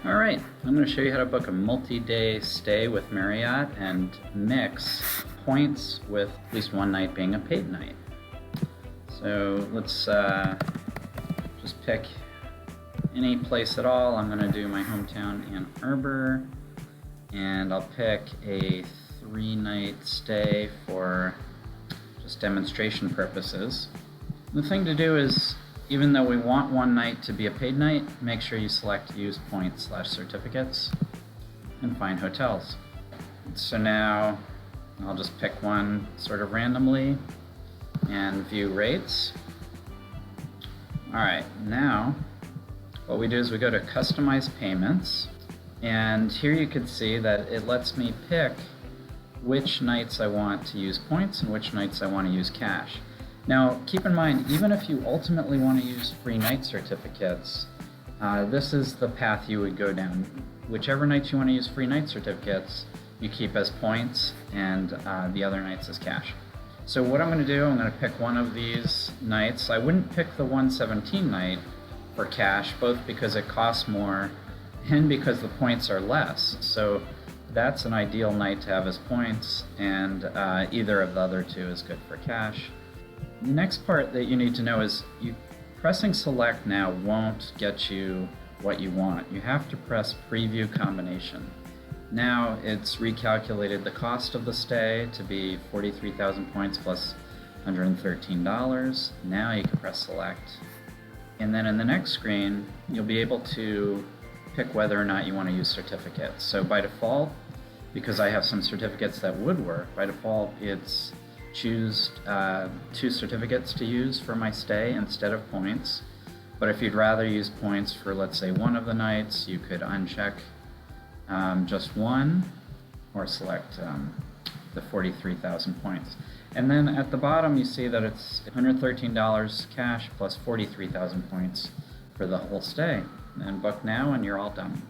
All right, I'm going to show you how to book a multi-day stay with Marriott and mix points with at least one night being a paid night. So let's just pick any place at all. I'm going to do my hometown, Ann Arbor, and I'll pick a 3-night stay for just demonstration purposes. The thing to do is, even though we want one night to be a paid night, make sure you select Use Points/Certificates and find hotels. So now I'll just pick one sort of randomly and view rates. Alright, now what we do is we go to Customize Payments, and here you can see that it lets me pick which nights I want to use points and which nights I want to use cash. Now, keep in mind, even if you ultimately want to use free night certificates, this is the path you would go down. Whichever nights you want to use free night certificates, you keep as points, and the other nights as cash. So what I'm going to do, I'm going to pick one of these nights. I wouldn't pick the 117 night for cash, both because it costs more and because the points are less. So that's an ideal night to have as points, and either of the other two is good for cash. The next part that you need to know is pressing select now won't get you what you want. You have to press preview combination. Now it's recalculated the cost of the stay to be 43,000 points plus $113. Now you can press select. And then in the next screen, you'll be able to pick whether or not you want to use certificates. So by default, because I have some certificates that would work, by default it's choose 2 certificates to use for my stay instead of points. But if you'd rather use points for, let's say, one of the nights, you could uncheck just one or select the 43,000 points. And then at the bottom you see that it's $113 cash plus 43,000 points for the whole stay. And book now and you're all done.